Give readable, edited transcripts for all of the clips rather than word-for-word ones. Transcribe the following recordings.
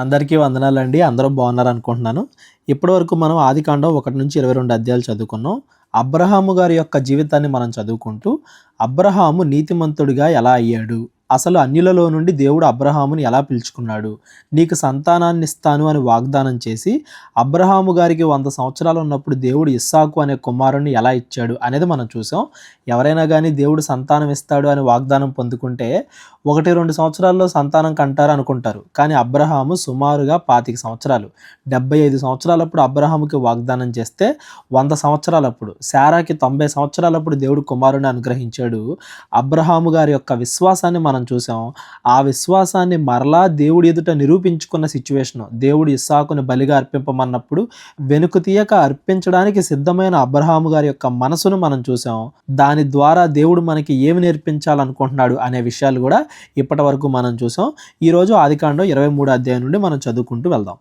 అందరికీ వందనాలండి. అందరూ బాగున్నారనుకుంటున్నాను. ఇప్పటివరకు మనం ఆదికాండం 1-22 అధ్యాయాలు చదువుకున్నాం. అబ్రహాము గారి యొక్క జీవితాన్ని మనం చదువుకుంటూ, అబ్రహాము నీతిమంతుడిగా ఎలా అయ్యాడు? అసలు అన్యులలో నుండి దేవుడు అబ్రహాముని ఎలా పిలుచుకున్నాడు? నీకు సంతానాన్నిస్తాను అని వాగ్దానం చేసి, అబ్రహాము గారికి 100 సంవత్సరాలు ఉన్నప్పుడు దేవుడు ఇస్సాకు అనే కుమారుడిని ఎలా ఇచ్చాడు అనేది మనం చూసాం. ఎవరైనా కానీ దేవుడు సంతానం ఇస్తాడు అని వాగ్దానం పొందుకుంటే 1-2 సంవత్సరాల్లో సంతానం కంటారు అనుకుంటారు. కానీ అబ్రహాము సుమారుగా 25 సంవత్సరాలు 75 సంవత్సరాలప్పుడు అబ్రహాముకి వాగ్దానం చేస్తే 100 సంవత్సరాలప్పుడు శారాకి 90 సంవత్సరాలప్పుడు దేవుడు కుమారుని అనుగ్రహించాడు. అబ్రహాము గారి యొక్క విశ్వాసాన్ని మనం చూసాం. ఆ విశ్వాసాన్ని మరలా దేవుడి ఎదుట నిరూపించుకున్న సిచ్యువేషన్, దేవుడు ఇస్సాకుని బలిగా అర్పింపమన్నప్పుడు వెనుక తీయక అర్పించడానికి సిద్ధమైన అబ్రహాము గారి యొక్క మనసును మనం చూసాం. దాని ద్వారా దేవుడు మనకి ఏమి నేర్పించాలనుకుంటున్నాడు అనే విషయాలు కూడా ఇప్పటి వరకు మనం చూసాం. ఈరోజు ఆదికాండం 23 అధ్యాయం నుండి మనం చదువుకుంటూ వెళ్దాం.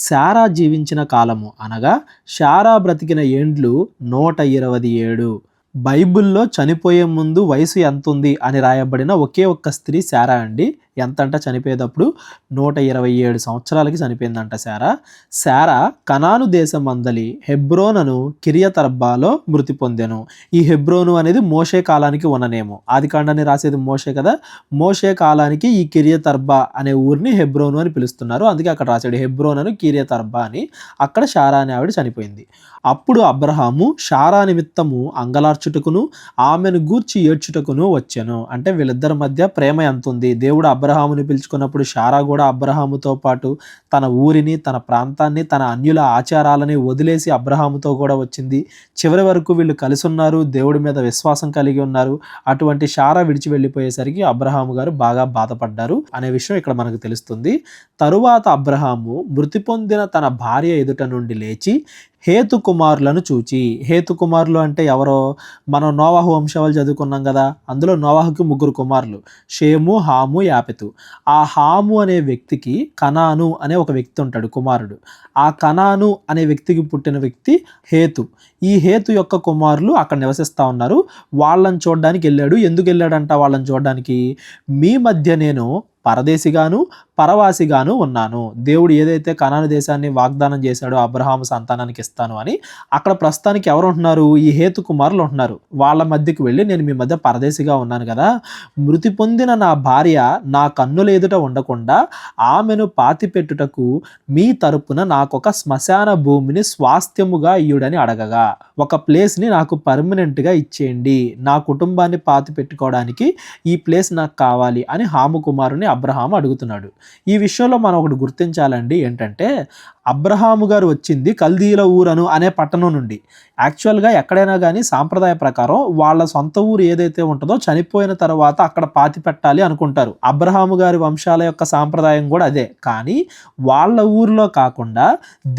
శారా జీవించిన కాలము అనగా శారా బ్రతికిన ఏండ్లు 127. బైబిల్లో చనిపోయే ముందు వయసు ఎంత ఉంది అని రాయబడిన ఒకే ఒక్క స్త్రీ శారా అండి. ఎంతంట చనిపోయేటప్పుడు 127 సంవత్సరాలకి చనిపోయిందంట శారా. శారా కనాను దేశం అందలి హెబ్రోనను కిరియతర్బాలో మృతి పొందెను. ఈ హెబ్రోను అనేది మోషే కాలానికి ఉన్ననేమో. ఆదికాండాన్ని రాసేది మోషే కదా, మోషే కాలానికి ఈ కిరియతర్బా అనే ఊరిని హెబ్రోను అని పిలుస్తున్నారు. అందుకే అక్కడ రాశాడు హెబ్రోనను కిరియతర్బా అని. అక్కడ శారా అనే ఆవిడ చనిపోయింది. అప్పుడు అబ్రహాము శారా నిమిత్తము అంగలార్చుటకును ఆమెను గూర్చి ఏడ్చుటకును వచ్చెను. అంటే వీళ్ళిద్దరి మధ్య ప్రేమ ఎంత ఉంది. దేవుడు అబ్రహాముని పిలుచుకున్నప్పుడు శారా కూడా అబ్రహాముతో పాటు తన ఊరిని, తన ప్రాంతాన్ని, తన అన్యుల ఆచారాలని వదిలేసి అబ్రహాముతో కూడా వచ్చింది. చివరి వరకు వీళ్ళు కలిసి ఉన్నారు, దేవుడి మీద విశ్వాసం కలిగి ఉన్నారు. అటువంటి శారా విడిచి వెళ్ళిపోయేసరికి అబ్రహాము గారు బాగా బాధపడ్డారు అనే విషయం ఇక్కడ మనకు తెలుస్తుంది. తరువాత అబ్రహాము మృతి పొందిన తన భార్య ఎదుట నుండి లేచి హేతు కుమారులను చూచి, హేతు కుమారులు అంటే ఎవరో, మనం నోవాహు వంశావళి చదువుకున్నాం కదా, అందులో నోవాహుకి 3 కుమారులు, షేము, హాము, యాపెతు. ఆ హాము అనే వ్యక్తికి కనాను అనే ఒక వ్యక్తి ఉంటాడు, కుమారుడు. ఆ కనాను అనే వ్యక్తికి పుట్టిన వ్యక్తి హేతు. ఈ హేతు యొక్క కుమారులు అక్కడ నివసిస్తూ ఉన్నారు. వాళ్ళని చూడడానికి వెళ్ళాడు. ఎందుకు వెళ్ళాడంట వాళ్ళని చూడడానికి? మీ మధ్య నేను పరదేశిగాను పరవాసిగాను ఉన్నాను. దేవుడు ఏదైతే కనాను దేశాన్ని వాగ్దానం చేశాడో అబ్రహాము సంతానానికి ఇస్తాను అని, అక్కడ ప్రస్తుతానికి ఎవరు ఉంటున్నారు? ఈ హేతు కుమారులు ఉంటున్నారు. వాళ్ళ మధ్యకు వెళ్ళి నేను మీ మధ్య పరదేశిగా ఉన్నాను కదా, మృతి పొందిన నా భార్య నా కన్నుల ఎదుట ఉండకుండా ఆమెను పాతిపెట్టుటకు మీ తరపున నాకొక శ్మశాన భూమిని స్వాస్థ్యముగా ఇయ్యుడని అడగగా, ఒక ప్లేస్ని నాకు పర్మనెంట్గా ఇచ్చేయండి, నా కుటుంబాన్ని పాతి పెట్టుకోవడానికి ఈ ప్లేస్ నాకు కావాలి అని హాము కుమారుని అబ్రహాము అడుగుతున్నాడు. ఈ విషయంలో మనం ఒకటి గుర్తించాలండి. ఏంటంటే అబ్రహాము గారు వచ్చింది కల్దీల ఊరను అనే పట్టణం నుండి. యాక్చువల్గా ఎక్కడైనా కానీ సాంప్రదాయ ప్రకారం వాళ్ళ సొంత ఊరు ఏదైతే ఉంటుందో చనిపోయిన తర్వాత అక్కడ పాతి పెట్టాలి అనుకుంటారు. అబ్రహాము గారి వంశాల యొక్క సాంప్రదాయం కూడా అదే. కానీ వాళ్ళ ఊరిలో కాకుండా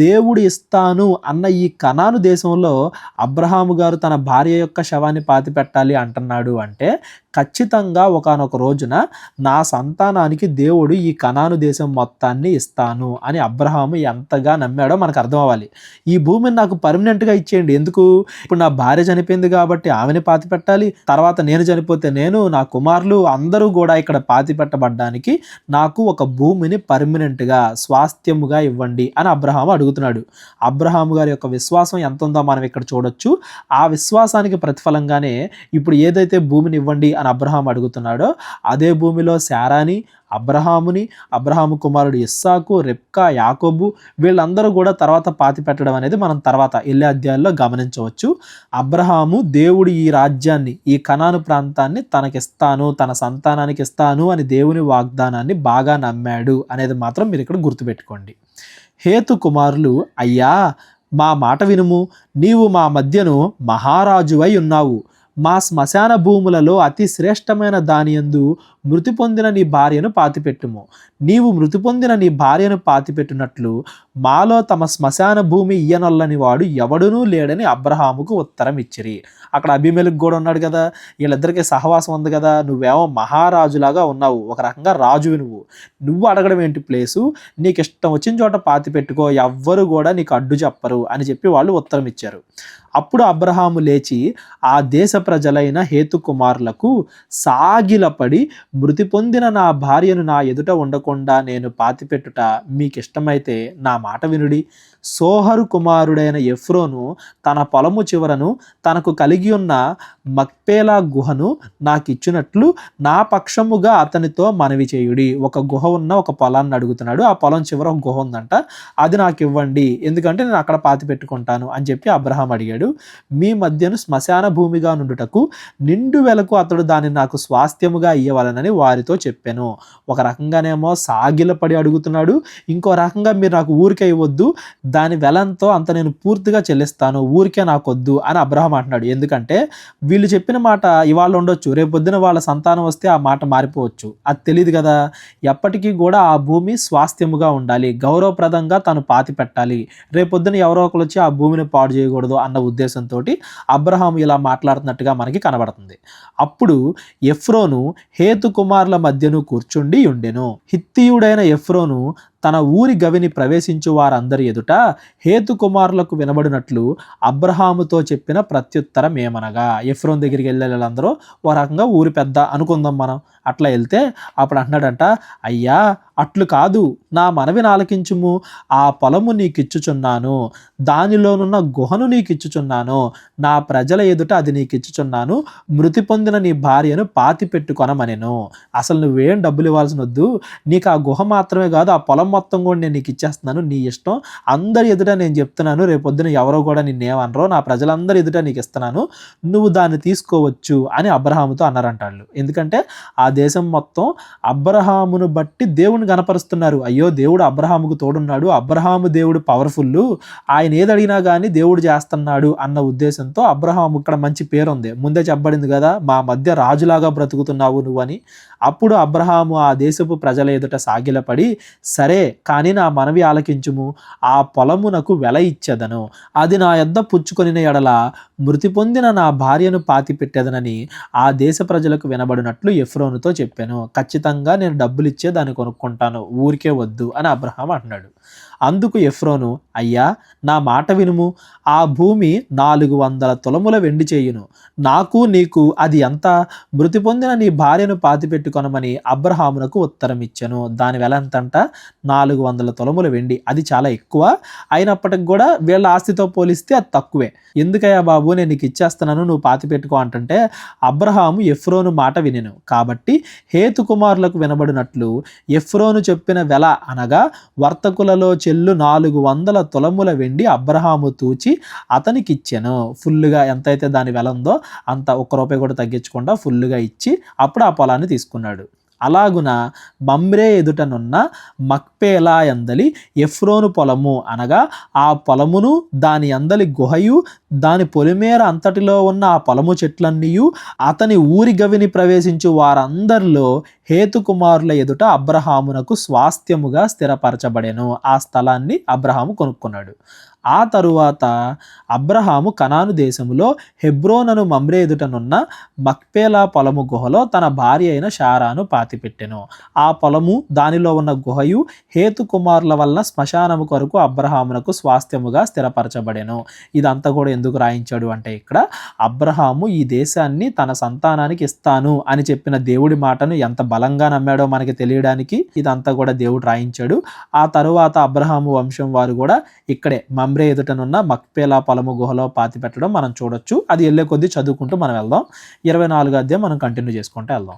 దేవుడు ఇస్తాను అన్న ఈ కనాను దేశంలో అబ్రహాము గారు తన భార్య యొక్క శవాన్ని పాతి పెట్టాలి అంటున్నాడు అంటే ఖచ్చితంగా ఒకానొక రోజున నా సంతానానికి దేవుడు ఈ కనాను దేశం మొత్తాన్ని ఇస్తాను అని అబ్రహాము ఎంతగా నమ్మాడో మనకు అర్థం అవ్వాలి. ఈ భూమిని నాకు పర్మనెంట్గా ఇచ్చేయండి. ఎందుకు? ఇప్పుడు నా భార్య చనిపోయింది కాబట్టి ఆమెని పాతి పెట్టాలి, తర్వాత నేను చనిపోతే నేను, నా కుమారులు అందరూ కూడా ఇక్కడ పాతి పెట్టబడ్డానికి నాకు ఒక భూమిని పర్మనెంట్గా స్వాస్థ్యముగా ఇవ్వండి అని అబ్రహాము అడుగుతున్నాడు. అబ్రహాము గారి యొక్క విశ్వాసం ఎంత ఉందో మనం ఇక్కడ చూడొచ్చు. ఆ విశ్వాసానికి ప్రతిఫలంగానే ఇప్పుడు ఏదైతే భూమిని ఇవ్వండి అని అబ్రహాము అడుగుతున్నాడో అదే భూమిలో శారాని, అబ్రహాముని, అబ్రహాము కుమారుడు ఇస్సాకు, రెబ్కా, యాకోబు వీళ్ళందరూ కూడా తర్వాత పాతి పెట్టడం అనేది మనం తర్వాత వెళ్ళే అధ్యాయాల్లో గమనించవచ్చు. అబ్రహాము దేవుడు ఈ రాజ్యాన్ని, ఈ కనాను ప్రాంతాన్ని తనకిస్తాను, తన సంతానానికి ఇస్తాను అని దేవుని వాగ్దానాన్ని బాగా నమ్మాడు అనేది మాత్రం మీరు ఇక్కడ గుర్తుపెట్టుకోండి. హేతు కుమారులు, అయ్యా మా మాట వినుము, నీవు మా మధ్యను మహారాజువై ఉన్నావు. మా శ్మశాన భూములలో అతి శ్రేష్టమైన దానియందు మృతి పొందిన నీ భార్యను పాతిపెట్టుము. నీవు మృతి పొందిన నీ భార్యను పాతిపెట్టినట్లు మాలో తమ శ్మశాన భూమి ఇయ్యనొల్లని వాడు ఎవడునూ లేడని అబ్రహాముకు ఉత్తరం ఇచ్చిరి. అక్కడ అబీమెలెకు కూడా ఉన్నాడు కదా, వీళ్ళిద్దరికీ సహవాసం ఉంది కదా, నువ్వేమో మహారాజులాగా ఉన్నావు, ఒక రకంగా రాజువి నువ్వు అడగడం ఏంటి ప్లేసు, నీకు ఇష్టం వచ్చిన చోట పాతి పెట్టుకో, ఎవ్వరు కూడా నీకు అడ్డు చెప్పరు అని చెప్పి వాళ్ళు ఉత్తరం ఇచ్చారు. అప్పుడు అబ్రహాము లేచి ఆ దేశ ప్రజలైన హేతు కుమారులకు సాగిలపడి మృతి పొందిన నా భార్యను నా ఎదుట ఉండకుండా నేను పాతిపెట్టుట మీకిష్టమైతే నా మాట వినుడి. సోహరు కుమారుడైన ఎఫ్రోను తన పొలము చివరను తనకు కలిగి ఉన్న మక్పేలా గుహను నాకిచ్చినట్లు నా పక్షముగా అతనితో మనవి చేయుడి. ఒక గుహ ఉన్న ఒక పొలాన్ని అడుగుతున్నాడు. ఆ పొలం చివర ఒక గుహ ఉందంట, అది నాకు ఇవ్వండి, ఎందుకంటే నేను అక్కడ పాతి పెట్టుకుంటాను అని చెప్పి అబ్రహాం అడిగాడు. మీ మధ్యను శ్మశాన భూమిగా నుండుటకు నిండు వెలకు అతడు దాన్ని నాకు స్వాస్థ్యముగా ఇయ్యవలనని వారితో చెప్పాను. ఒక రకంగానేమో సాగిలపడి అడుగుతున్నాడు, ఇంకో రకంగా మీరు నాకు ఊరికే ఇవ్వద్దు, దాని వెలంతో అంత నేను పూర్తిగా చెల్లిస్తాను, ఊరికే నాకొద్దు అని అబ్రహాం అంటున్నాడు. ఎందుకంటే వీళ్ళు చెప్పిన మాట ఇవాళ ఉండొచ్చు, రేపొద్దున వాళ్ళ సంతానం వస్తే ఆ మాట మారిపోవచ్చు, అది తెలియదు కదా. ఎప్పటికీ కూడా ఆ భూమి స్వాస్థ్యముగా ఉండాలి, గౌరవప్రదంగా తను పాతి పెట్టాలి, రేపొద్దున ఎవరో ఒకరు వచ్చి ఆ భూమిని పాడు చేయకూడదు అన్న ఉద్దేశంతో అబ్రహాం ఇలా మాట్లాడుతున్నట్టుగా మనకి కనబడుతుంది. అప్పుడు ఎఫ్రోను హేతు కుమారుల మధ్యను కూర్చుండి ఉండెను. హిత్తీయుడైన ఎఫ్రోను తన ఊరి గవిని ప్రవేశించు వారందరి ఎదుట హేతు కుమారులకు వినబడినట్లు అబ్రహాముతో చెప్పిన ప్రత్యుత్తరం ఏమనగా, ఎఫ్రోన్ దగ్గరికి వెళ్ళే వాళ్ళందరూ ఓ రకంగా ఊరి పెద్ద అనుకుందాం మనం, అట్లా వెళ్తే అప్పుడు అంటున్నాడంట, అయ్యా అట్లు కాదు, నా మనవిని ఆలకించుము, ఆ పొలము నీకిచ్చుచున్నాను, దానిలోనున్న గుహను నీకిచ్చుచున్నాను, నా ప్రజల ఎదుట అది నీకిచ్చుచున్నాను, మృతి పొందిన నీ భార్యను పాతి పెట్టుకొనమనెను. అసలు నువ్వేం డబ్బులు ఇవ్వాల్సిన వద్దు, నీకు ఆ గుహ మాత్రమే కాదు ఆ పొలం మొత్తం కూడా నేను నీకు ఇచ్చేస్తున్నాను, నీ ఇష్టం, అందరి ఎదుట నేను చెప్తున్నాను, రేపొద్దున ఎవరో కూడా నిన్నేమనరో, నా ప్రజలందరి ఎదుట నీకు ఇస్తున్నాను, నువ్వు దాన్ని తీసుకోవచ్చు అని అబ్రహాముతో అన్నారంట వాళ్ళు. ఎందుకంటే ఆ దేశం మొత్తం అబ్రహామును బట్టి దేవుని కనపరుస్తున్నారు. అయ్యో దేవుడు అబ్రహాముకు తోడున్నాడు, అబ్రహాము దేవుడు పవర్ఫుల్, ఆయన ఏది అడిగినా కానీ దేవుడు చేస్తున్నాడు అన్న ఉద్దేశంతో అబ్రహాము ఇక్కడ మంచి పేరు ఉంది, ముందే చెప్పబడింది కదా, మా మధ్య రాజులాగా బ్రతుకుతున్నావు నువ్వు అని. అప్పుడు అబ్రహాము ఆ దేశపు ప్రజల ఎదుట సాగిలపడి, సరే కానీ నా మనవి ఆలకించుము, ఆ పొలమునకు వెల ఇచ్చేదను, అది నా యొద్ద పుచ్చుకొనిన ఎడల మృతి పొందిన నా భార్యను పాతి పెట్టేదనని ఆ దేశ ప్రజలకు వినబడినట్లు ఎఫ్రోనుతో చెప్పాను. ఖచ్చితంగా నేను డబ్బులు ఇచ్చే దాన్ని కొనుక్కుంటాను, ఊరికే వద్దు అని అబ్రహాం అంటున్నాడు. అందుకు ఎఫ్రోను, అయ్యా నా మాట వినుము, ఆ భూమి 400 తులముల వెండి చేయును, నాకు నీకు అది ఎంత, మృతి పొందిన నీ భార్యను పాతి పెట్టుకొనమని అబ్రహామునకు ఉత్తరం ఇచ్చెను. దాని వెల ఎంతంట, 400 తులముల వెండి. అది చాలా ఎక్కువ, అయినప్పటికి కూడా వీళ్ళ ఆస్తితో పోలిస్తే అది తక్కువే. ఎందుకయ్యా బాబు నేను నీకు ఇచ్చేస్తున్నాను, నువ్వు పాతి పెట్టుకో అంటుంటే అబ్రహాము ఎఫ్రోను మాట వినెను. కాబట్టి హేతు కుమారులకు వినబడినట్లు ఎఫ్రోను చెప్పిన వెల అనగా వర్తకులలో చెల్లు 400 తులముల వెండి అబ్రహాము తూచి అతనికిచ్చెను. ఫుల్లుగా ఎంతైతే దాని వెల ఉందో అంత ₹1 కూడా తగ్గించకుండా ఫుల్లుగా ఇచ్చి అప్పుడు ఆ పొలాన్ని తీసుకున్నాడు. అలాగున మమ్రే ఎదుటనున్న మక్పేలా యందలి ఎఫ్రోను పొలము అనగా ఆ పొలమును దాని అందలి గుహయు దాని పొలిమేర అంతటిలో ఉన్న ఆ పొలము చెట్లన్నీయు అతని ఊరి గవిని ప్రవేశించు వారందరిలో హేతు కుమారుల ఎదుట అబ్రహామునకు స్వాస్థ్యముగా స్థిరపరచబడెను. ఆ స్థలాన్ని అబ్రహాము కొనుక్కున్నాడు. ఆ తరువాత అబ్రహాము కనాను దేశములో హెబ్రోనను మమ్రే ఎదుటనున్న మక్పేలా పొలము గుహలో తన భార్య అయిన శారాను పాతిపెట్టెను. ఆ పొలము దానిలో ఉన్న గుహయు హేతు కుమారుల వలన శ్మశానము కొరకు అబ్రహామునకు స్వాస్థ్యముగా స్థిరపరచబడెను. ఇదంతా కూడా ఎందుకు రాయించాడు అంటే, ఇక్కడ అబ్రహాము ఈ దేశాన్ని తన సంతానానికి ఇస్తాను అని చెప్పిన దేవుడి మాటను ఎంత బలంగా నమ్మాడో మనకి తెలియడానికి ఇదంతా కూడా దేవుడు రాయించాడు. ఆ తరువాత అబ్రహాము వంశం వారు కూడా ఇక్కడే మమ్రే ఎదుటనున్న మక్పేలా పొలము గుహలో పాతి పెట్టడం మనం చూడొచ్చు. అది వెళ్ళే కొద్దీ చదువుకుంటూ మనం వెళ్దాం. 24వ అధ్యాయం మనం కంటిన్యూ చేసుకుంటూ వెళ్దాం.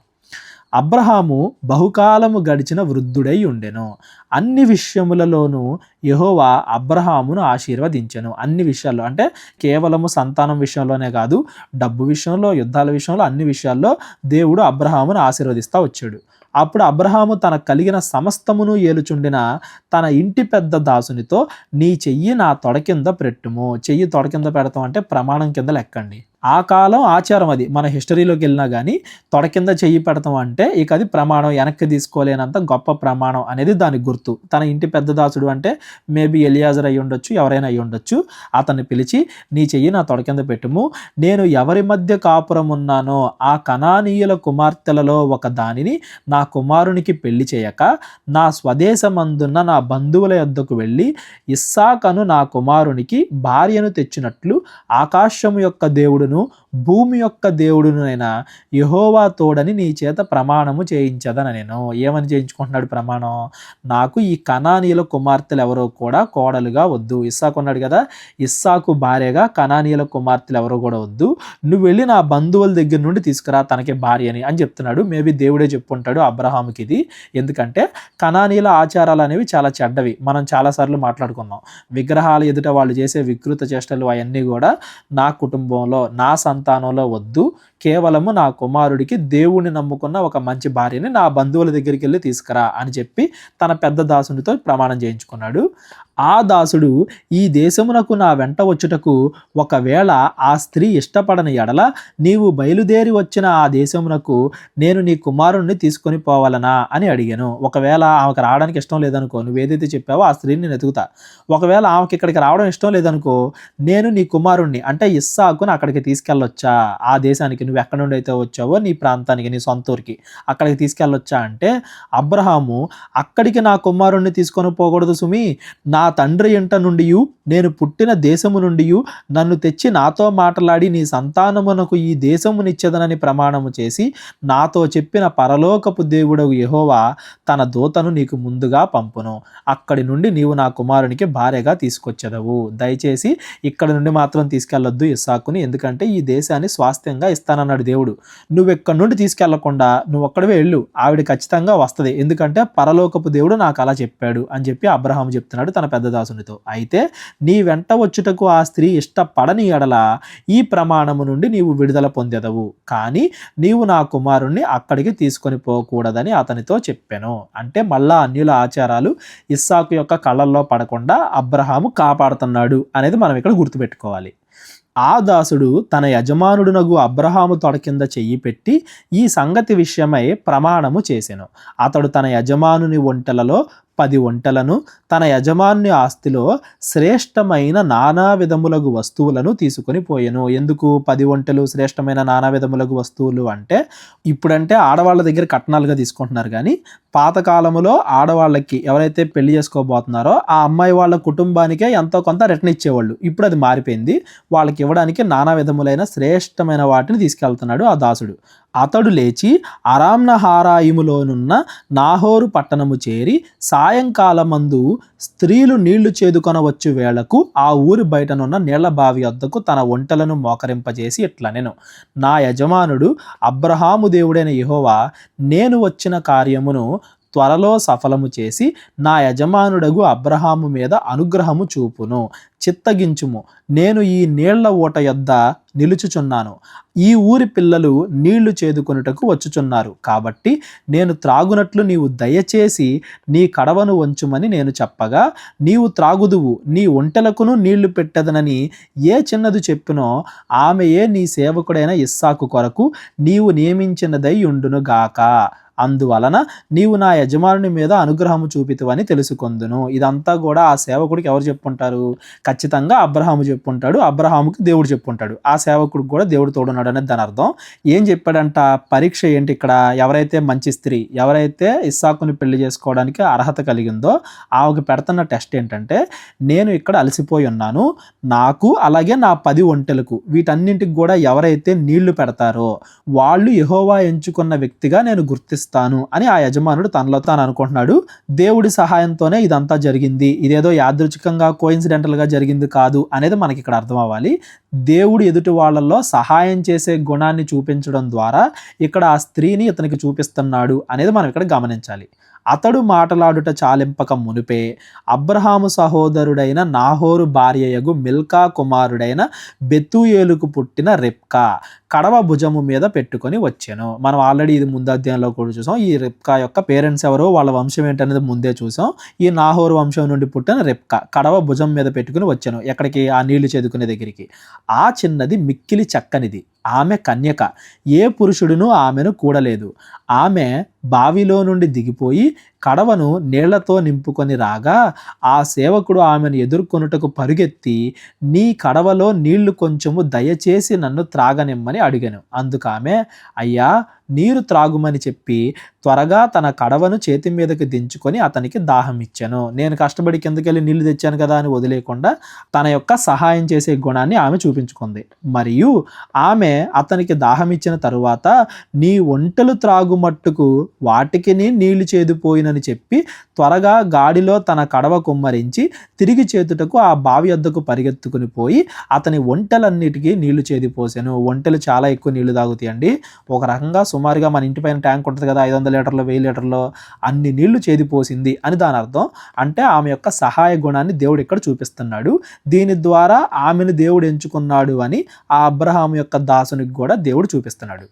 అబ్రహాము బహుకాలము గడిచిన వృద్ధుడై ఉండెను. అన్ని విషయములలోనూ యెహోవా అబ్రహామును ఆశీర్వదించెను. అన్ని విషయాల్లో అంటే కేవలము సంతానం విషయంలోనే కాదు, డబ్బు విషయంలో, యుద్ధాల విషయంలో, అన్ని విషయాల్లో దేవుడు అబ్రహామును ఆశీర్వదిస్తూ వచ్చాడు. అప్పుడు అబ్రహాము తన కలిగిన సమస్తమును ఏలుచుండిన తన ఇంటి పెద్ద దాసునితో, నీ చెయ్యి నా తొడ కింద పెట్టుము. చెయ్యి తొడ కింద పెడతాం అంటే ప్రమాణం కింద లెక్కండి. ఆ కాలం ఆచారం అది. మన హిస్టరీలోకి వెళ్ళినా కానీ తొడ కింద చెయ్యి పెడతాం అంటే ఇక అది ప్రమాణం, వెనక్కి తీసుకోలేనంత గొప్ప ప్రమాణం అనేది దానికి గుర్తు. తన ఇంటి పెద్ద దాసుడు అంటే మేబీ ఎలియాజర్ అయి ఉండొచ్చు, ఎవరైనా అయి ఉండొచ్చు. అతన్ని పిలిచి, నీ చెయ్యి నా తొడ కింద పెట్టుము, నేను ఎవరి మధ్య కాపురం ఉన్నానో ఆ కనానీయుల కుమార్తెలలో ఒక దానిని నా కుమారునికి పెళ్లి చేయక నా స్వదేశమందున్న నా బంధువుల యొద్దకు వెళ్ళి ఇస్సాకను నా కుమారునికి భార్యను తెచ్చినట్లు ఆకాశము యొక్క దేవుడును భూమి యొక్క దేవుడునైన యెహోవా తోడని నీ చేత ప్రమాణము చేయించదన. నేను ఏమని చేయించుకుంటున్నాడు ప్రమాణం? నాకు ఈ కనానీయుల కుమార్తెలు ఎవరో కూడా కోడలుగా వద్దు. ఇస్సాకు ఉన్నాడు కదా, ఇస్సాకు భార్యగా కనానీయుల కుమార్తెలు ఎవరో కూడా వద్దు. నువ్వు వెళ్ళి నా బంధువుల దగ్గర నుండి తీసుకురా తనకి భార్యని అని చెప్తున్నాడు. మేబీ దేవుడే చెప్పుంటాడు అబ్రహాముకి ఇది. ఎందుకంటే కనానీయుల ఆచారాలు అనేవి చాలా చెడ్డవి. మనం చాలాసార్లు మాట్లాడుకున్నాం. విగ్రహాల ఎదుట వాళ్ళు చేసే వికృత చేష్టలు అవన్నీ కూడా నా కుటుంబంలో నా సంతానంలో వద్దు. కేవలము నా కుమారుడికి దేవుణ్ణి నమ్ముకున్న ఒక మంచి భార్యని నా బంధువుల దగ్గరికి వెళ్ళి తీసుకురా అని చెప్పి తన పెద్ద దాసునితో ప్రమాణం చేయించుకున్నాడు. ఆ దాసుడు ఈ దేశమునకు నా వెంట వచ్చుటకు ఒకవేళ ఆ స్త్రీ ఇష్టపడని ఎడల నీవు బయలుదేరి వచ్చిన ఆ దేశమునకు నేను నీ కుమారుణ్ణి తీసుకొని పోవాలనా అని అడిగాను. ఒకవేళ ఆమెకు రావడానికి ఇష్టం లేదనుకో, నువ్వేదైతే చెప్పావో ఆ స్త్రీని నేను ఎతుకుతా. ఒకవేళ ఆమెకి ఇక్కడికి రావడం ఇష్టం లేదనుకో, నేను నీ కుమారుణ్ణి అంటే ఇస్సాకుని అక్కడికి తీసుకెళ్ళొచ్చా, ఆ దేశానికి నువ్వు ఎక్కడి నుండి అయితే వచ్చావో నీ ప్రాంతానికి నీ సొంత ఊరికి అక్కడికి తీసుకెళ్ళొచ్చా అంటే అబ్రహాము అక్కడికి నా కుమారుణ్ణి తీసుకొని పోకూడదు సుమి, నా తండ్రి ఇంట నుండి నేను పుట్టిన దేశము నుండి నన్ను తెచ్చి నాతో మాట్లాడి నీ సంతానమునకు ఈ దేశమునిచ్చేదనని ప్రమాణము చేసి నాతో చెప్పిన పరలోకపు దేవుడగు యెహోవా తన దూతను నీకు ముందుగా పంపును. అక్కడి నుండి నీవు నా కుమారునికి భార్యగా తీసుకొచ్చెదవు. దయచేసి ఇక్కడ నుండి మాత్రం తీసుకెళ్లొద్దు ఇస్సాకుని, ఎందుకంటే ఈ దేశాన్ని స్వాస్థ్యంగా ఇస్తానన్నాడు దేవుడు. నువ్వు ఎక్కడి నుండి తీసుకెళ్లకుండా నువ్వు ఒక్కడివే వెళ్ళు, ఆవిడ ఖచ్చితంగా వస్తుంది, ఎందుకంటే పరలోకపు దేవుడు నాకు అలా చెప్పాడు అని చెప్పి అబ్రహాము చెప్తున్నాడు తన పెద్ద దాసునితో. అయితే నీ వెంట వచ్చుటకు ఆ స్త్రీ ఇష్టపడని ఎడల ఈ ప్రమాణము నుండి నీవు విడుదల పొందెదవు, కానీ నీవు నా కుమారుణ్ణి అక్కడికి తీసుకొని పోకూడదని అతనితో చెప్పాను. అంటే మళ్ళా అన్యుల ఆచారాలు ఇస్సాకు యొక్క కళ్ళల్లో పడకుండా అబ్రహాము కాపాడుతున్నాడు అనేది మనం ఇక్కడ గుర్తుపెట్టుకోవాలి. ఆ దాసుడు తన యజమానుడునగు అబ్రహాము తొడ కింద చెయ్యి పెట్టి ఈ సంగతి విషయమై ప్రమాణము చేసెను. అతడు తన యజమానుని ఒంటెలలో 10 ఒంటెలను, తన యజమాని ఆస్తిలో శ్రేష్టమైన నానా విధములగు వస్తువులను తీసుకొని పోయెను. ఎందుకు 10 ఒంటెలు శ్రేష్టమైన నానా విధములగు వస్తువులు అంటే, ఇప్పుడంటే ఆడవాళ్ళ దగ్గర కట్నాలుగా తీసుకుంటున్నారు, కానీ పాతకాలములో ఆడవాళ్ళకి ఎవరైతే పెళ్లి చేసుకోబోతున్నారో ఆ అమ్మాయి వాళ్ళ కుటుంబానికే ఎంతో కొంత రిటర్న్ ఇచ్చేవాళ్ళు. ఇప్పుడు అది మారిపోయింది. వాళ్ళకి ఇవ్వడానికి నానా విధములైన శ్రేష్టమైన వాటిని తీసుకెళ్తున్నాడు ఆ దాసుడు. అతడు లేచి అరామ్నహారాయిములోనున్న నాహోరు పట్టణము చేరి సాయంకాలమందు స్త్రీలు నీళ్లు చేదుకొనవచ్చు వేళకు ఆ ఊరి బయటనున్న నీళ్ల బావి వద్దకు తన ఒంటెలను మోకరింపజేసి ఇట్లనెను, నా యజమానుడు అబ్రహాము దేవుడైన యెహోవా నేను వచ్చిన కార్యమును త్వరలో సఫలము చేసి నా యజమానుడగు అబ్రహాము మీద అనుగ్రహము చూపును. చిత్తగించుము, నేను ఈ నీళ్ల ఊట యొద్ద నిలుచుచున్నాను. ఈ ఊరి పిల్లలు నీళ్లు చేదుకొనుటకు వచ్చుచున్నారు, కాబట్టి నేను త్రాగునట్లు నీవు దయచేసి నీ కడవను వంచుమని నేను చెప్పగా, నీవు త్రాగుదువు, నీ ఒంటెలకును నీళ్లు పెట్టెదనని ఏ చిన్నది చెప్పినో ఆమెయే నీ సేవకుడైన ఇస్సాకు కొరకు నీవు నియమించినదై ఉండునుగాక. అందువలన నీవు నా యజమానుని మీద అనుగ్రహము చూపితువని తెలుసుకొందును. ఇదంతా కూడా ఆ సేవకుడికి ఎవరు చెప్పుంటారు? ఖచ్చితంగా అబ్రహాము చెప్పుంటాడు. అబ్రహాముకి దేవుడు చెప్పుంటాడు. ఆ సేవకుడికి కూడా దేవుడు తోడున్నాడు అనేది దాని అర్థం. ఏం చెప్పాడంట? పరీక్ష ఏంటి ఇక్కడ? ఎవరైతే మంచి స్త్రీ, ఎవరైతే ఇస్సాకుని పెళ్లి చేసుకోవడానికి అర్హత కలిగిందో ఆమెకు పెడుతున్న టెస్ట్ ఏంటంటే, నేను ఇక్కడ అలసిపోయి ఉన్నాను, నాకు అలాగే నా 10 ఒంటెలకు వీటన్నింటికి కూడా ఎవరైతే నీళ్లు పెడతారో వాళ్ళు యెహోవా ఎంచుకున్న వ్యక్తిగా నేను గుర్తిస్తాను అని ఆ యజమానుడు తనలో తాను అనుకుంటున్నాడు. దేవుడి సహాయంతోనే ఇదంతా జరిగింది, ఇదేదో యాదృచ్ఛికంగా కోయిన్సిడెంటల్గా జరిగింది కాదు అనేది మనకి ఇక్కడ అర్థం అవ్వాలి. దేవుడు ఎదుటి వాళ్ళల్లో సహాయం చేసే గుణాన్ని చూపించడం ద్వారా ఇక్కడ ఆ స్త్రీని ఇతనికి చూపిస్తున్నాడు అనేది మనం ఇక్కడ గమనించాలి. అతడు మాటలాడుట చాలింపక మునిపే అబ్రహాము సహోదరుడైన నాహోరు భార్యయగు మిల్కా కుమారుడైన బెతూయేలుకు పుట్టిన రెబ్కా కడవ భుజము మీద పెట్టుకొని వచ్చాను. మనం ఆల్రెడీ ఇది ముందు అధ్యాయంలో కూడా చూసాం. ఈ రెబ్కా యొక్క పేరెంట్స్ ఎవరో, వాళ్ళ వంశం ఏంటనేది ముందే చూసాం. ఈ నాహోరు వంశం నుండి పుట్టిన రెబ్కా కడవ భుజం మీద పెట్టుకుని వచ్చాను. ఎక్కడికి? ఆ నీళ్లు చేదుకునే దగ్గరికి. ఆ చిన్నది మిక్కిలి చక్కనిది, ఆమె కన్యక, ఏ పురుషుడును ఆమెను కూడలేదు. ఆమె బావిలో నుండి దిగిపోయి కడవను నీళ్లతో నింపుకొని రాగా ఆ సేవకుడు ఆమెను ఎదుర్కొనుటకు పరుగెత్తి, నీ కడవలో నీళ్లు కొంచెము దయచేసి నన్ను త్రాగనిమ్మని అడిగాను. అందుకామె, అయ్యా నీరు త్రాగుమని చెప్పి త్వరగా తన కడవను చేతి మీదకి దించుకొని అతనికి దాహం ఇచ్చాను. నేను కష్టపడి కిందకెళ్ళి నీళ్లు తెచ్చాను కదా అని వదిలేయకుండా తన యొక్క సహాయం చేసే గుణాన్ని ఆమె చూపించుకుంది. మరియు ఆమె అతనికి దాహం ఇచ్చిన తరువాత, నీ ఒంటెలు త్రాగుమట్టుకు వాటికి నీళ్లు చేదిపోయినని చెప్పి త్వరగా గాడిలో తన కడవ కుమ్మరించి తిరిగి చేతుటకు ఆ బావి వద్దకు పరిగెత్తుకుని పోయి అతని ఒంటెలన్నిటికీ నీళ్లు చేదిపోసాను. ఒంటెలు చాలా ఎక్కువ నీళ్లు తాగుతాయండి. ఒక రకంగా సుమారుగా మన ఇంటి పైన ట్యాంక్ ఉంటుంది కదా, 500 లీటర్లు 1000 లీటర్లు, అన్ని నీళ్లు చేదిపోసింది అని దాని అర్థం. అంటే ఆమె యొక్క సహాయ గుణాన్ని దేవుడు ఇక్కడ చూపిస్తున్నాడు. దీని ద్వారా ఆమెను దేవుడు ఎంచుకున్నాడు అని ఆ అబ్రహాము యొక్క దాసునికి కూడా దేవుడు చూపిస్తున్నాడు.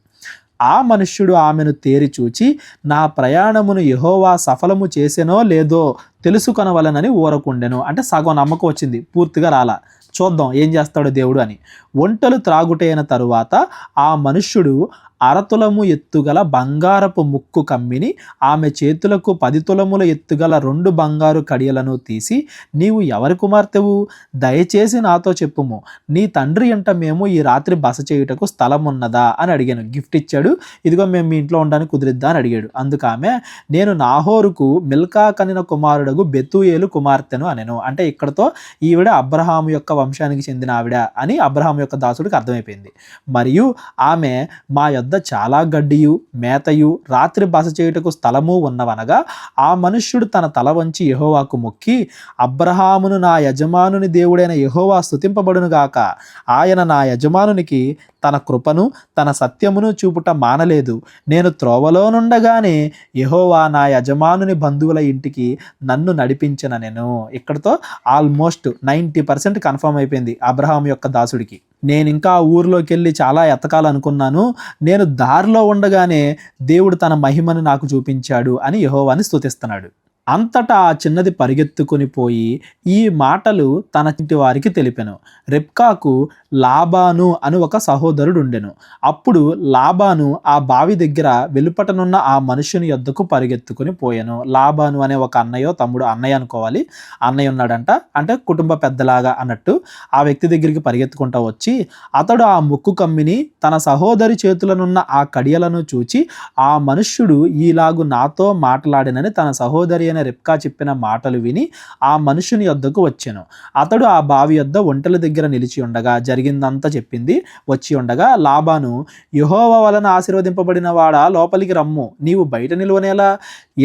ఆ మనుష్యుడు ఆమెను తేరి చూచి, నా ప్రయాణమును యెహోవా సఫలము చేసెనో లేదో తెలుసుకొనవలెనని ఊరకుండెను. అంటే సగం నమ్మకం వచ్చింది, పూర్తిగా రాలా. చూద్దాం ఏం చేస్తాడో దేవుడు అని. ఒంటెలు త్రాగుటైన తరువాత ఆ మనుష్యుడు అరతులము ఎత్తుగల బంగారపు ముక్కు కమ్మిని ఆమె చేతులకు 10 తులముల ఎత్తుగల 2 బంగారు కడియలను తీసి, నీవు ఎవరి కుమార్తెవు? దయచేసి నాతో చెప్పుము. నీ తండ్రి ఇంట మేము ఈ రాత్రి బస చేయుటకు స్థలం ఉన్నదా అని అడిగాను. గిఫ్ట్ ఇచ్చాడు. ఇదిగో మేము మీ ఇంట్లో ఉండడానికి కుదిరిద్దా అని అడిగాడు. అందుకామె, నేను నాహోరుకు మిల్కా కనిన కుమారుడగు బెతూయేలు కుమార్తెను అనెను. అంటే ఇక్కడతో ఈవిడ అబ్రహాము యొక్క వంశానికి చెందిన ఆవిడ అని అబ్రహాము యొక్క దాసుడికి అర్థమైపోయింది. మరియు ఆమె, మా యొద్ద చాలా గడ్డియు మేతయు రాత్రి బస చేయుటకు స్థలము ఉన్నవనగా, ఆ మనుష్యుడు తన తల వంచి యెహోవాకు మొక్కి, అబ్రహామును నా యజమానుని దేవుడైన యెహోవా స్తుతింపబడునుగాక. ఆయన నా యజమానునికి తన కృపను తన సత్యమును చూపుట మానలేదు. నేను త్రోవలోనుండగానే యెహోవా నా యజమానుని బంధువుల ఇంటికి నన్ను నడిపించనెను. ఇక్కడతో ఆల్మోస్ట్ 90% కన్ఫర్మ్ అయిపోయింది అబ్రహాం యొక్క దాసుడికి. నేను ఇంకా ఊర్లోకి వెళ్ళి చాలా ఎతకాలనుకున్నాను, నేను దారిలో ఉండగానే దేవుడు తన మహిమను నాకు చూపించాడు అని యెహోవాని స్తుతిస్తున్నాడు. అంతటా ఆ చిన్నది పరిగెత్తుకుని పోయి ఈ మాటలు తన ఇంటి వారికి తెలిపెను. రెబ్కాకు లాబాను అని ఒక సహోదరుడు ఉండెను. అప్పుడు లాబాను ఆ బావి దగ్గర వెలుపటనున్న ఆ మనుషుని యొద్దకు పరిగెత్తుకుని పోయాను. లాబాను అనే ఒక అన్నయ్యో తమ్ముడు, అన్నయ్య అనుకోవాలి, అన్నయ్య ఉన్నాడంట, అంటే కుటుంబ పెద్దలాగా అన్నట్టు. ఆ వ్యక్తి దగ్గరికి పరిగెత్తుకుంటూ వచ్చి అతడు ఆ ముక్కు కమ్మిని తన సహోదరి చేతులనున్న ఆ కడియలను చూచి, ఆ మనుష్యుడు ఈలాగు నాతో మాట్లాడినని తన సహోదరి రెబ్కా చెప్పిన మాటలు విని ఆ మనుషుని యొద్దకు వచ్చెను. అతడు ఆ బావి యొద్ద ఒంటెల దగ్గర నిలిచి ఉండగా జరిగిందంతా చెప్పింది. వచ్చి ఉండగా లాబాను, యెహోవా వలన ఆశీర్వదింపబడిన వాడా, లోపలికి రమ్ము. నీవు బయట నిలువనేలా?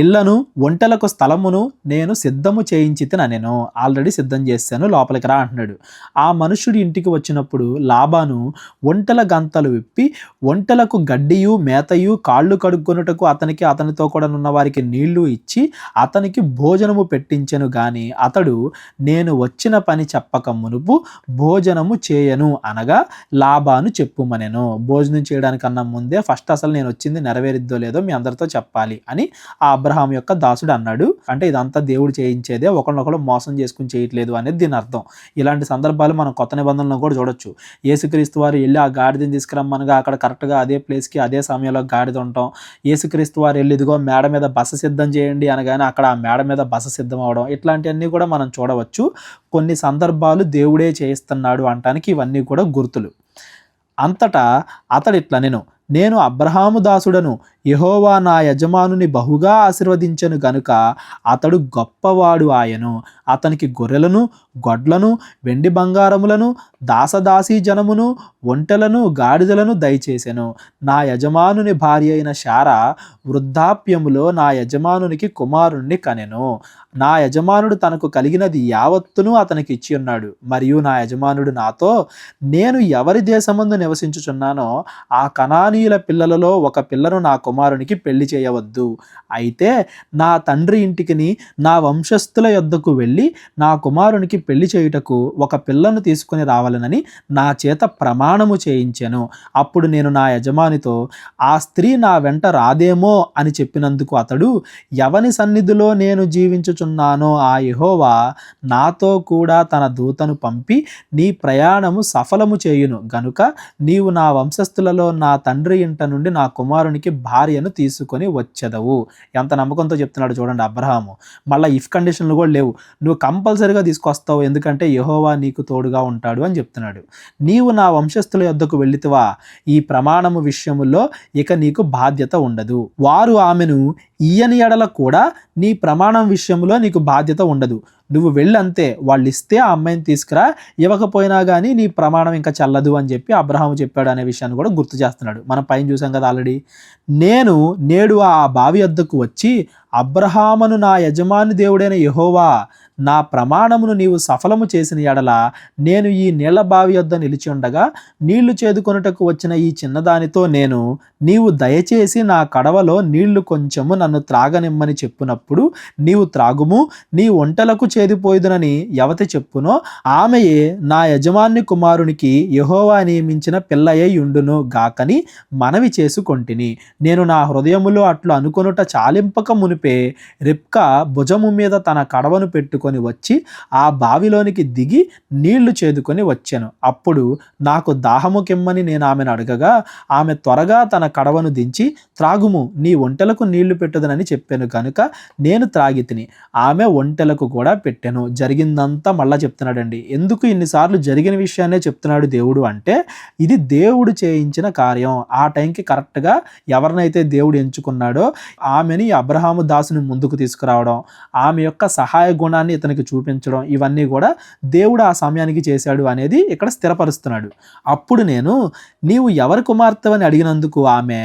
ఇళ్లను ఒంటెలకు స్థలమును నేను సిద్ధము చేయించితినెను. ఆల్రెడీ సిద్ధం చేశాను, లోపలికి రా అంటున్నాడు. ఆ మనుషుడి ఇంటికి వచ్చినప్పుడు లాబాను ఒంటెల గంతలు విప్పి ఒంటెలకు గడ్డియు మేతయు కాళ్ళు కడుక్కొనుటకు అతనికి అతనితో కూడా ఉన్న వారికి నీళ్లు ఇచ్చి అతనికి భోజనము పెట్టించెను. గాని అతడు, నేను వచ్చిన పని చెప్పక మునుపు భోజనము చేయను అనగా లాబాను చెప్పుమనెను. భోజనం చేయడానికన్నా ముందే ఫస్ట్ అసలు నేను వచ్చింది నెరవేరిద్దో లేదో మీ అందరితో చెప్పాలి అని ఆ అబ్రహాం యొక్క దాసుడు అన్నాడు. అంటే ఇదంతా దేవుడు చేయించేదే, ఒకరినొకరు మోసం చేసుకుని చేయట్లేదు అనేది దీని అర్థం. ఇలాంటి సందర్భాలు మనం కొత్త నిబంధనలో కూడా చూడొచ్చు. యేసుక్రీస్తు వారు వెళ్ళి ఆ గాడిదని తీసుకురమ్మనగా అక్కడ కరెక్ట్గా అదే ప్లేస్కి అదే సమయంలో గాడిద ఉంటాం. యేసుక్రీస్తు వారు వెళ్ళి ఇదిగో మేడ మీద బస సిద్ధం చేయండి అనగానే అక్కడ ఆ మేడ మీద బస సిద్ధం అవడం, ఇట్లాంటివన్నీ కూడా మనం చూడవచ్చు. కొన్ని సందర్భాలు దేవుడే చేయిస్తున్నాడు అనటానికి ఇవన్నీ కూడా గుర్తులు. అంతటా అతడిట్లా, నేను అబ్రహాము దాసుడను, యెహోవా నా యజమానుని బహుగా ఆశీర్వదించెను గనుక అతడు గొప్పవాడు ఆయను. అతనికి గొర్రెలను గొడ్లను వెండి బంగారములను దాసదాసీ జనమును ఒంటెలను గాడిదలను దయచేసెను. నా యజమానుని భార్య అయిన శారా వృద్ధాప్యములో నా యజమానునికి కుమారుణ్ణి కనెను. నా యజమానుడు తనకు కలిగినది యావత్తును అతనికి ఇచ్చి ఉన్నాడు. మరియు నా యజమానుడు నాతో, నేను ఎవరి దేశమందు నివసించుచున్నానో ఆ కనానీయుల పిల్లలలో ఒక పిల్లను నా కుమారునికి పెళ్లి చేయవద్దు. అయితే నా తండ్రి ఇంటికిని నా వంశస్థుల యొద్దకు వెళ్ళి నా కుమారునికి పెళ్లి చేయుటకు ఒక పిల్లను తీసుకుని రావాలనని నా చేత ప్రమాణము చేయించెను. అప్పుడు నేను నా యజమానితో, ఆ స్త్రీ నా వెంట రాదేమో అని చెప్పినందుకు అతడు, ఎవని సన్నిధిలో నేను జీవించుచున్నానో ఆ యెహోవా నాతో కూడా తన దూతను పంపి నీ ప్రయాణము సఫలము చేయును గనుక నీవు నా వంశస్థులలో నా తండ్రి ఇంట నుండి నా కుమారునికి భార్య భార్యను తీసుకొని వచ్చెదవు. ఎంత నమ్మకంతో చెప్తున్నాడు చూడండి అబ్రహాము. మళ్ళీ ఇఫ్ కండిషన్లు కూడా లేవు. నువ్వు కంపల్సరీగా తీసుకొస్తావు, ఎందుకంటే యెహోవా నీకు తోడుగా ఉంటాడు అని చెప్తున్నాడు. నీవు నా వంశస్థుల యొద్దకు వెళ్ళితివా, ఈ ప్రమాణము విషయములో ఇక నీకు బాధ్యత ఉండదు. వారు ఆమెను ఇయ్యని ఎడల కూడా నీ ప్రమాణం విషయంలో నీకు బాధ్యత ఉండదు. నువ్వు వెళ్ళంతే, వాళ్ళు ఇస్తే ఆ అమ్మాయిని తీసుకురా, ఇవ్వకపోయినా కానీ నీ ప్రమాణం ఇంకా చెల్లదు అని చెప్పి అబ్రహాము చెప్పాడు అనే విషయాన్ని కూడా గుర్తు చేస్తున్నాడు. మనం పైన చూసాం కదా ఆల్రెడీ. నేను నేడు ఆ బావి వద్దకు వచ్చి అబ్రహామును నా యజమాని దేవుడైన యెహోవా నా ప్రమాణమును నీవు సఫలము చేసిన ఎడల నేను ఈ నీళ్ల బావి వద్ద నిలిచి ఉండగా నీళ్లు చేదుకొనుటకు వచ్చిన ఈ చిన్నదానితో నీవు దయచేసి నా కడవలో నీళ్లు కొంచెము నన్ను త్రాగనిమ్మని చెప్పునప్పుడు నీవు త్రాగుము, నీ ఒంటెలకు చేదిపోయిదునని ఎవతి చెప్పునో ఆమెయే నా యజమాని కుమారునికి యెహోవా నియమించిన పిల్లయ్య యుండును గాకని మనవి చేసుకొంటిని. నేను నా హృదయములో అట్లు అనుకొనుట చాలింపక మునిపే రిబ్కా భుజము మీద తన కడవను పెట్టుకొని వచ్చి ఆ బావిలోనికి దిగి నీళ్లు చేదుకొని వచ్చాను. అప్పుడు నాకు దాహము కిమ్మని నేను ఆమెను అడగగా ఆమె త్వరగా తన కడవను దించి త్రాగుము, నీ ఒంటెలకు నీళ్లు పెట్టుదనని చెప్పాను కనుక నేను త్రాగి తిని ఆమె ఒంటెలకు కూడా పెట్టాను. జరిగిందంతా మళ్ళా చెప్తున్నాడండి. ఎందుకు ఇన్నిసార్లు జరిగిన విషయాన్నే చెప్తున్నాడు దేవుడు అంటే, ఇది దేవుడు చేయించిన కార్యం. ఆ టైంకి కరెక్ట్గా ఎవరినైతే దేవుడు ఎంచుకున్నాడో ఆమెని అబ్రహాము దాసుని ముందుకు తీసుకురావడం, ఆమె యొక్క సహాయ గుణాన్ని ఇతనికి చూపించడం, ఇవన్నీ కూడా దేవుడు ఆ సమయానికి చేశాడు అనేది ఇక్కడ స్థిరపరుస్తున్నాడు. అప్పుడు నీవు ఎవరి కుమార్తెవని అడిగినందుకు ఆమె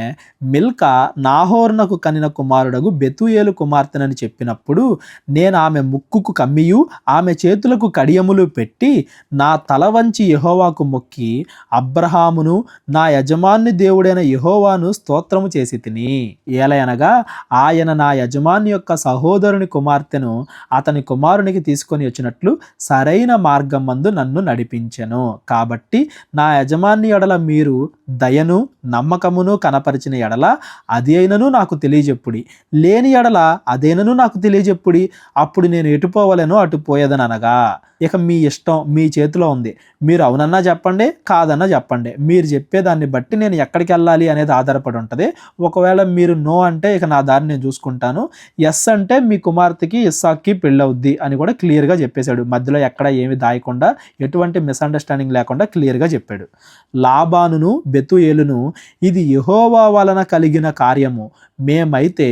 మిల్కా నాహోరునకు కనిన కుమారుడగు బెతూయేలు కుమార్తెనని చెప్పినప్పుడు నేను ఆమె ముక్కుకు కమ్మియు ఆమె చేతులకు కడియములు పెట్టి నా తల వంచి యెహోవాకు మొక్కి అబ్రహామును నా యజమాని దేవుడైన యెహోవాను స్తోత్రము చేసి తిని, ఏలయనగా ఆయన నా యజమాని యొక్క సహోదరుని కుమార్తెను అతని కుమారునికి తీసుకొని వచ్చినట్లు సరైన మార్గం మందు నన్ను నడిపించెను. కాబట్టి నా యజమాని ఎడల మీరు దయను నమ్మకమును కనపరిచిన ఎడల అది అయినను నాకు తెలియజెప్పుడి, లేని ఎడల అదేనను నాకు తెలియజెప్పుడి, అప్పుడు నేను ఎటు పోవలేనో అటు పోయేదనగా. ఇక మీ ఇష్టం మీ చేతిలో ఉంది. మీరు అవునన్నా చెప్పండి, కాదన్నా చెప్పండి. మీరు చెప్పేదాన్ని బట్టి నేను ఎక్కడికి వెళ్ళాలి అనేది ఆధారపడి ఉంటుంది. ఒకవేళ మీరు నో అంటే ఇక నా దారి నేను చూసుకుంటాను, ఎస్ అంటే మీ కుమార్తెకి ఇస్సాక్కి పెళ్ళవుద్ది అని కూడా క్లియర్గా చెప్పేశాడు. మధ్యలో ఎక్కడ ఏమి దాయకుండా, ఎటువంటి మిస్అండర్స్టాండింగ్ లేకుండా క్లియర్గా చెప్పాడు. లాబానును బెతూయేలును ఇది యెహోవా వలన కలిగిన కార్యము, మేమైతే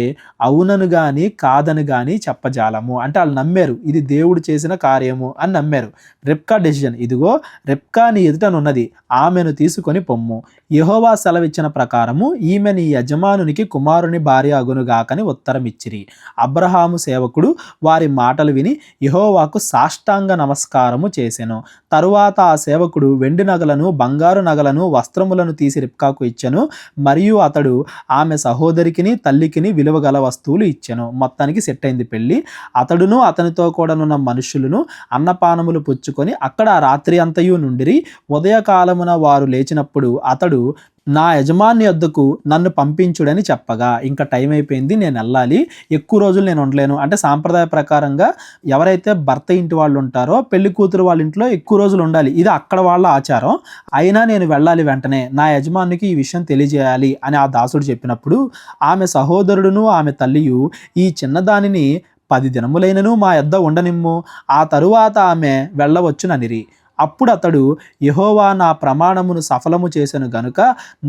అవునను గాని కాదని గాని చెప్పజాలము. అంటే వాళ్ళు నమ్మారు ఇది దేవుడు చేసిన కార్యము అని నమ్మారు. రిబ్కా డెసిజన్, ఇదిగో రిబ్కా నీ ఎదుటనున్నది, ఆమెను తీసుకొని పొమ్ము, యెహోవా సెలవిచ్చిన ప్రకారము ఈమె నీ యజమానునికి కుమారుని భార్య అగునుగాకని ఉత్తరం ఇచ్చిరి. అబ్రహాము సేవకుడు వారి మాటలు విని యెహోవాకు సాష్టాంగ నమస్కారము చేసెను. తరువాత ఆ సేవకుడు వెండి నగలను బంగారు నగలను వస్త్రములను తీసి రిబ్కాకు ఇచ్చెను. మరియు అతడు ఆమె సహోదరికిని తల్లికిని విలువ గల వస్తువులు ఇచ్చెను. మొత్తానికి సెట్ అయింది పెళ్లి. అతడును అతనితో కూడానున్న మనుషులను అన్నపానములు పుచ్చుకొని అక్కడ రాత్రి అంతయు నుండిరి. ఉదయకాలమున వారు లేచినప్పుడు అతడు నా యజమాని వద్దకు నన్ను పంపించుడని చెప్పగా, ఇంకా టైం అయిపోయింది, నేను వెళ్ళాలి, ఎక్కువ రోజులు నేను ఉండలేను. అంటే సాంప్రదాయ ప్రకారంగా ఎవరైతే భర్త ఇంటి వాళ్ళు ఉంటారో పెళ్లి కూతురు వాళ్ళ ఇంట్లో ఎక్కువ రోజులు ఉండాలి, ఇది అక్కడ వాళ్ళ ఆచారం. అయినా నేను వెళ్ళాలి, వెంటనే నా యజమానికి ఈ విషయం తెలియజేయాలి అని ఆ దాసుడు చెప్పినప్పుడు ఆమె సహోదరుడును ఆమె తల్లియు ఈ చిన్నదానిని 10 దినములైనను మా యొద్ద ఉండనిమ్ము, ఆ తరువాత ఆమె వెళ్ళవచ్చుననిరి. అప్పుడు అతడు యెహోవా నా ప్రమాణమును సఫలము చేసెను గనుక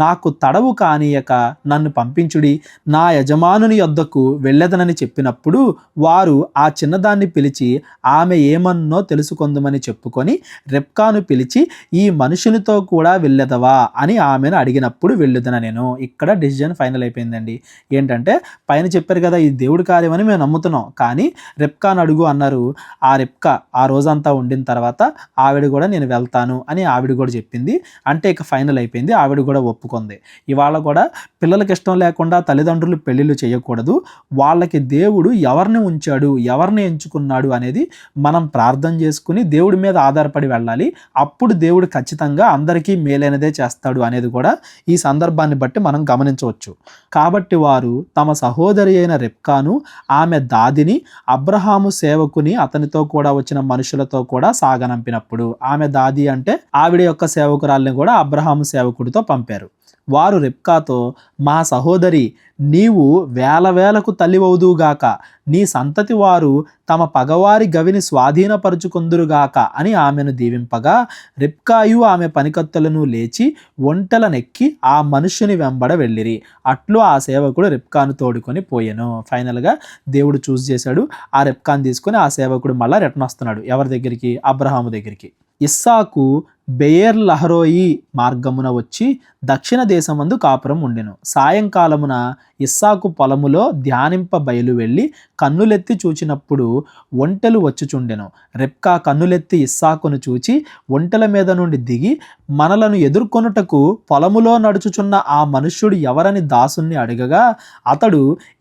నాకు తడవు కానీయక నన్ను పంపించుడి, నా యజమానుని యొద్దకు వెళ్ళెదనని చెప్పినప్పుడు వారు ఆ చిన్నదాన్ని పిలిచి ఆమె ఏమన్నో తెలుసుకొందుమని చెప్పుకొని రిబ్కాను పిలిచి ఈ మనుషునితో కూడా వెళ్ళెదవా అని ఆమెను అడిగినప్పుడు వెళ్ళుదన నేను. ఇక్కడ డెసిజన్ ఫైనల్ అయిపోయిందండి. ఏంటంటే పైన చెప్పారు కదా ఇది దేవుడి కార్యం అని మేము నమ్ముతున్నాం, కానీ రిబ్కాను అడుగు అన్నారు. ఆ రిబ్కా ఆ రోజంతా ఉండిన తర్వాత ఆవిడ కూడా నేను వెళ్తాను అని ఆవిడ కూడా చెప్పింది. అంటే ఇక ఫైనల్ అయిపోయింది, ఆవిడ కూడా ఒప్పుకుంది. ఇవాళ కూడా పిల్లలకి ఇష్టం లేకుండా తల్లిదండ్రులు పెళ్ళిళ్ళు చేయకూడదు. వాళ్ళకి దేవుడు ఎవరిని ఉంచాడు, ఎవరిని ఎంచుకున్నాడు అనేది మనం ప్రార్థన చేసుకుని దేవుడి మీద ఆధారపడి వెళ్ళాలి. అప్పుడు దేవుడు ఖచ్చితంగా అందరికీ మేలైనదే చేస్తాడు అనేది కూడా ఈ సందర్భాన్ని బట్టి మనం గమనించవచ్చు. కాబట్టి వారు తమ సహోదరి అయిన రిబ్కాను ఆమె దాదిని అబ్రహాము సేవకుని అతనితో కూడా వచ్చిన మనుషులతో కూడా సాగనంపినప్పుడు, ఆమె దాది అంటే ఆవిడ యొక్క సేవకురాల్ని కూడా అబ్రహాము సేవకుడితో పంపారు. వారు రెబ్కాతో, మా సహోదరి, నీవు వేల వేలకు తల్లివవుదువుగాక, నీ సంతతి వారు తమ పగవారి గవిని స్వాధీనపరుచుకొందురుగాక అని ఆమెను దీవింపగా, రెబ్కాయు ఆమె పనికత్తెలను లేచి ఒంటెలనెక్కి ఆ మనుష్యుని వెంబడ వెళ్ళిరి. అట్లు ఆ సేవకుడు రెబ్కాను తోడుకొని పోయెను. ఫైనల్గా దేవుడు చూస్ చేశాడు. ఆ రెబ్కాను తీసుకొని ఆ సేవకుడు మళ్ళీ రిటర్న్ వస్తున్నాడు. ఎవరి దగ్గరికి? అబ్రహాము దగ్గరికి. ఇస్సాకు బెయేర్ లహరోయి మార్గమున వచ్చి దక్షిణ దేశమందు కాపురం ఉండెను. సాయంకాలమున ఇస్సాకు పొలములో ధ్యానింప బయలు వెళ్ళి కన్నులెత్తి చూచినప్పుడు ఒంటెలు వచ్చుచుండెను. రెబ్కా కన్నులెత్తి ఇస్సాకును చూచి ఒంటెల మీద నుండి దిగి, మనలను ఎదుర్కొనుటకు పొలములో నడుచుచున్న ఆ మనుష్యుడు ఎవరని దాసుని అడగగా,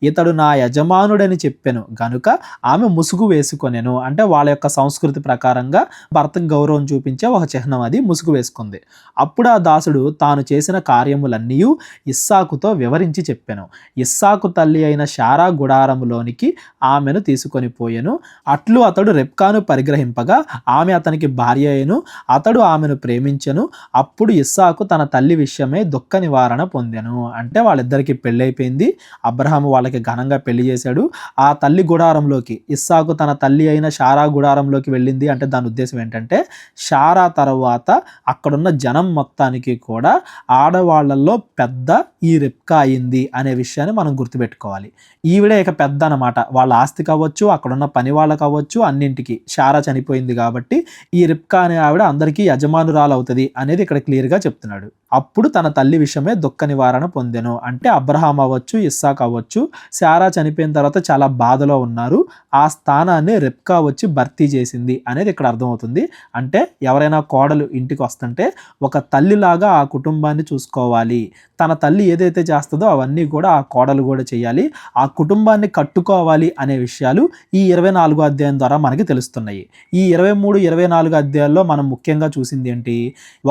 ఇతడు నా యజమానుడని చెప్పెను గనుక ఆమె ముసుగు వేసుకొనెను. అంటే వాళ్ళ యొక్క సంస్కృతి ప్రకారంగా భర్తకు గౌరవం చూపించే ఒక చిహ్నం అది, ముసుగు వేసుకుంది. అప్పుడు ఆ దాసుడు తాను చేసిన కార్యములన్నీ ఇస్సాకుతో వివరించి చెప్పెను. ఇస్సాకు తల్లి అయిన శారా గుడారములోనికి ఆమెను తీసుకొని పోయెను. అట్లు అతడు రెబ్కాను పరిగ్రహింపగా ఆమె అతనికి భార్య అయ్యెను. అతడు ఆమెను ప్రేమించెను. అప్పుడు ఇస్సాకు తన తల్లి విషయమై దుఃఖ నివారణ పొందెను. అంటే వాళ్ళిద్దరికి పెళ్ళైపోయింది. అబ్రహాము వాళ్ళకి ఘనంగా పెళ్లి చేశాడు. ఆ తల్లి గుడారంలోకి ఇస్సాకు తన తల్లి అయిన శారా గుడారంలోకి వెళ్ళింది. అంటే దాని ఉద్దేశం ఏంటంటే, శారా తర్వాత అక్కడున్న జనం మొత్తానికి కూడా ఆడవాళ్లలో పెద్ద ఈ రెబ్కా అయింది అనే విషయాన్ని మనం గుర్తుపెట్టుకోవాలి. ఈవిడే ఇక పెద్ద అన్నమాట. వాళ్ళ ఆస్తి కావచ్చు, అక్కడున్న పని వాళ్ళ కావచ్చు, అన్నింటికి. శారా చనిపోయింది కాబట్టి ఈ రెబ్కా అనే ఆవిడ అందరికీ యజమానురాలు అవుతుంది అనేది ఇక్కడ క్లియర్గా చెప్తున్నాడు. అప్పుడు తన తల్లి విషయమే దుఃఖ నివారణ పొందెను. అంటే అబ్రహాం అవ్వచ్చు, ఇస్సాక్ అవ్వచ్చు, శారా చనిపోయిన తర్వాత చాలా బాధలో ఉన్నారు. ఆ స్థానాన్ని రెబ్కా వచ్చి భర్తీ చేసింది అనేది ఇక్కడ అర్థమవుతుంది. అంటే ఎవరైనా కోడలు ఇంటికి వస్తుంటే ఒక తల్లిలాగా ఆ కుటుంబాన్ని చూసుకోవాలి. తన తల్లి ఏదైతే చేస్తుందో అవన్నీ కూడా ఆ కోడలు కూడా చేయాలి. ఆ కుటుంబాన్ని కట్టుకోవాలి అనే విషయాలు ఈ 24వ అధ్యాయం ద్వారా మనకి తెలుస్తున్నాయి. ఈ 23, 24 అధ్యాయాల్లో మనం ముఖ్యంగా చూసింది ఏంటి?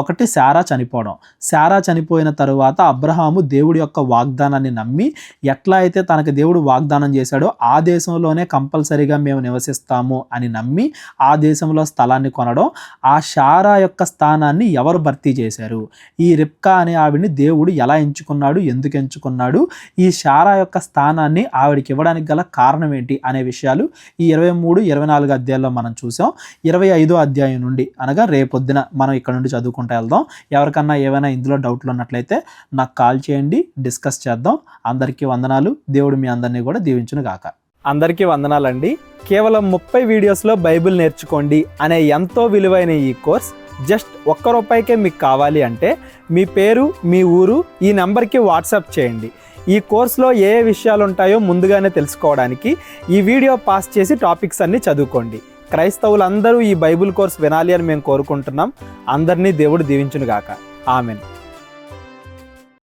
ఒకటి, శారా చనిపోవడం. శారా చనిపోయిన తరువాత అబ్రహాము దేవుడి యొక్క వాగ్దానాన్ని నమ్మి, ఎట్లా అయితే తనకి దేవుడు వాగ్దానం చేశాడో ఆ దేశంలోనే కంపల్సరీగా మేము నివసిస్తాము అని నమ్మి ఆ దేశంలో స్థలాన్ని కొనడం. ఆ శారా యొక్క స్థానాన్ని ఎవరు భర్తీ చేశారు? ఈ రెబ్కా అనే ఆవిడ్ని దేవుడు ఎలా ఎంచుకున్నాడు, ఎందుకు ఎంచుకున్నాడు, ఈ శారా యొక్క స్థానాన్ని ఆవిడికి ఇవ్వడానికి గల కారణం ఏంటి అనే విషయాలు ఈ 23, 24 అధ్యాయాల్లో మనం చూసాం. 25వ అధ్యాయం నుండి అనగా రేపొద్దున మనం ఇక్కడ నుండి చదువుకుంటూ వెళ్దాం. ఎవరికన్నా ఏమైనా ఇందులో డౌట్లు ఉన్నట్లయితే నాకు కాల్ చేయండి, డిస్కస్ చేద్దాం. అందరికీ వందనాలు. దేవుడు మీ అందరినీ కూడా దీవించును గాక. అందరికీ వందనాలండి. కేవలం 30 వీడియోస్లో బైబిల్ నేర్చుకోండి అనే ఎంతో విలువైన ఈ కోర్స్ జస్ట్ ₹1 మీకు కావాలి అంటే మీ పేరు, మీ ఊరు ఈ నెంబర్కి వాట్సాప్ చేయండి. ఈ కోర్సులో ఏ విషయాలు ఉంటాయో ముందుగానే తెలుసుకోవడానికి ఈ వీడియో పాస్ చేసి టాపిక్స్ అన్నీ చదువుకోండి. క్రైస్తవులందరూ ఈ బైబిల్ కోర్స్ వినాలి అని మేము కోరుకుంటున్నాం. అందరినీ దేవుడు దీవించును గాక. ఆమెన్.